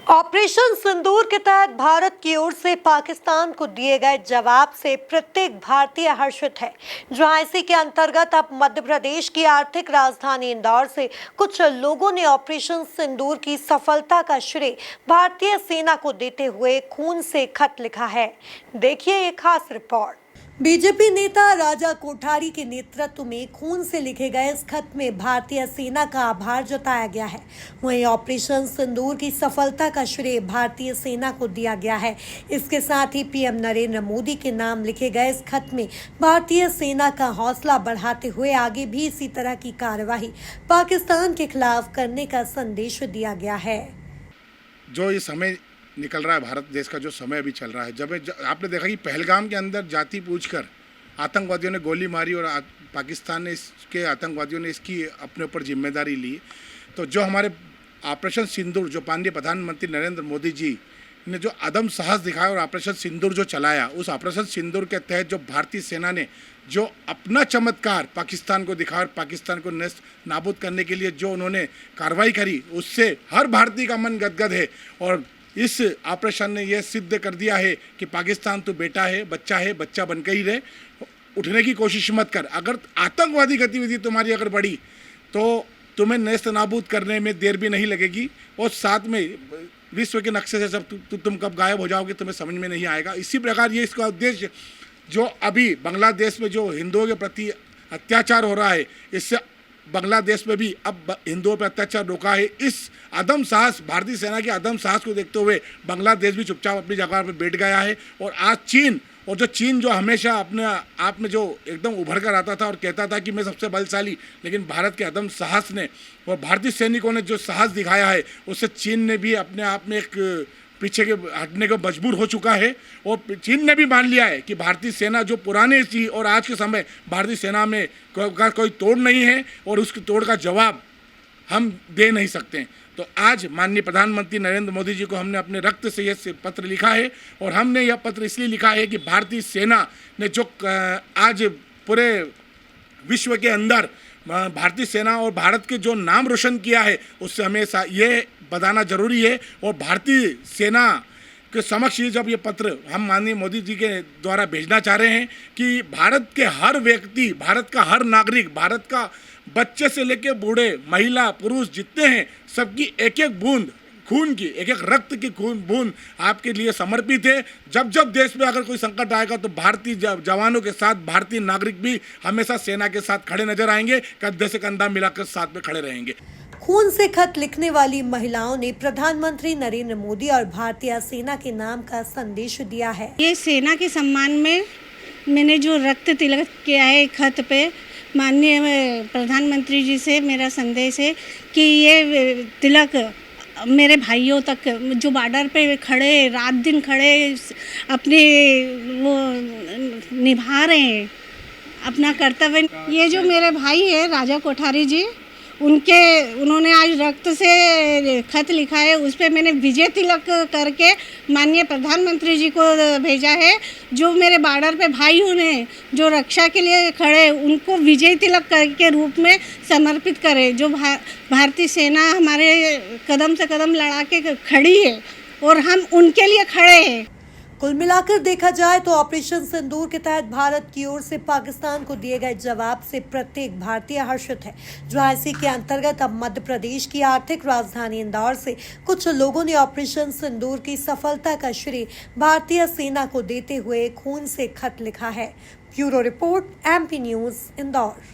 Operation सिंदूर के तहत भारत की ओर से पाकिस्तान को दिए गए जवाब से प्रत्येक भारतीय हर्षित है। जहां इसी के अंतर्गत अब मध्य प्रदेश की आर्थिक राजधानी इंदौर से कुछ लोगों ने ऑपरेशन सिंदूर की सफलता का श्रेय भारतीय सेना को देते हुए खून से खत लिखा है। देखिए ये खास रिपोर्ट। बीजेपी नेता राजा कोठारी के नेतृत्व में खून से लिखे गए इस खत में भारतीय सेना का आभार जताया गया है। वहीं ऑपरेशन सिंदूर की सफलता का श्रेय भारतीय सेना को दिया गया है। इसके साथ ही पीएम नरेंद्र मोदी के नाम लिखे गए इस खत में भारतीय सेना का हौसला बढ़ाते हुए आगे भी इसी तरह की कार्यवाही पाकिस्तान के खिलाफ करने का संदेश दिया गया है। जो ये समय निकल रहा है, भारत देश का जो समय अभी चल रहा है, जब आपने देखा कि पहलगाम के अंदर जाति पूछकर आतंकवादियों ने गोली मारी और पाकिस्तान ने इसके आतंकवादियों ने इसकी अपने ऊपर जिम्मेदारी ली, तो जो हमारे ऑपरेशन सिंदूर जो माननीय प्रधानमंत्री नरेंद्र मोदी जी ने जो अदम साहस दिखाया और ऑपरेशन सिंदूर जो चलाया, उस ऑपरेशन सिंदूर के तहत जो भारतीय सेना ने जो अपना चमत्कार पाकिस्तान को दिखाया और पाकिस्तान को नष्ट नाबूद करने के लिए जो उन्होंने कार्रवाई करी, उससे हर भारतीय का मन गदगद है। और इस ऑपरेशन ने यह सिद्ध कर दिया है कि पाकिस्तान तो बेटा है, बच्चा बन के ही रहे, उठने की कोशिश मत कर। अगर आतंकवादी गतिविधि तुम्हारी अगर बढ़ी तो तुम्हें नेस्त नाबूद करने में देर भी नहीं लगेगी और साथ में विश्व के नक्शे से सब तुम कब गायब हो जाओगे तुम्हें समझ में नहीं आएगा। इसी प्रकार ये इसका उद्देश्य जो अभी बांग्लादेश में जो हिंदुओं के प्रति अत्याचार हो रहा है, इससे बांग्लादेश में भी अब हिंदुओं पर अत्याचार रोका है। इस अदम साहस, भारतीय सेना के अदम साहस को देखते हुए बांग्लादेश भी चुपचाप अपनी जगह पर बैठ गया है। और आज चीन जो हमेशा अपने आप में जो एकदम उभर कर आता था और कहता था कि मैं सबसे बलशाली, लेकिन भारत के अदम साहस ने और भारतीय सैनिकों ने जो साहस दिखाया है, उससे चीन ने भी अपने आप में एक पीछे के हटने को मजबूर हो चुका है। और चीन ने भी मान लिया है कि भारतीय सेना जो पुराने थी और आज के समय भारतीय सेना में कोई तोड़ नहीं है और उसके तोड़ का जवाब हम दे नहीं सकते। तो आज माननीय प्रधानमंत्री नरेंद्र मोदी जी को हमने अपने रक्त से यह पत्र लिखा है और हमने यह पत्र इसलिए लिखा है कि भारतीय सेना ने जो आज पूरे विश्व के अंदर भारतीय सेना और भारत के जो नाम रोशन किया है, उससे हमें ये बताना जरूरी है। और भारतीय सेना के समक्ष जब ये पत्र हम माननीय मोदी जी के द्वारा भेजना चाह रहे हैं कि भारत के हर व्यक्ति, भारत का हर नागरिक, भारत का बच्चे से लेकर बूढ़े, महिला, पुरुष जितने हैं, सबकी एक एक बूंद खून की, एक एक रक्त की बूंद आपके लिए समर्पित है। जब देश में अगर कोई संकट आएगा तो भारतीय जवानों के साथ भारतीय नागरिक भी हमेशा सेना के साथ खड़े नजर आएंगे, कंधे से कंधा मिलाकर साथ में खड़े रहेंगे। खून से खत लिखने वाली महिलाओं ने प्रधानमंत्री नरेंद्र मोदी और भारतीय सेना के नाम का संदेश दिया है। ये सेना के सम्मान में मैंने जो रक्त तिलक किया है खत पे, माननीय प्रधानमंत्री जी से मेरा संदेश है कि ये तिलक मेरे भाइयों तक जो बॉर्डर पे खड़े, रात दिन खड़े अपने वो निभा रहे हैं अपना कर्तव्य। ये जो मेरे भाई है राजा कोठारी जी, उन्होंने आज रक्त से खत लिखा है, उस पर मैंने विजय तिलक करके माननीय प्रधानमंत्री जी को भेजा है। जो मेरे बॉर्डर पे भाई उन्हें जो रक्षा के लिए खड़े, उनको विजय तिलक के रूप में समर्पित करें। जो भारतीय सेना हमारे कदम से कदम लड़ा के खड़ी है और हम उनके लिए खड़े हैं। कुल मिलाकर देखा जाए तो ऑपरेशन सिंदूर के तहत भारत की ओर से पाकिस्तान को दिए गए जवाब से प्रत्येक भारतीय हर्षित है। जहां इसी के अंतर्गत अब मध्य प्रदेश की आर्थिक राजधानी इंदौर से कुछ लोगों ने ऑपरेशन सिंदूर की सफलता का श्रेय भारतीय सेना को देते हुए खून से खत लिखा है। Bureau report, MP news, Indore.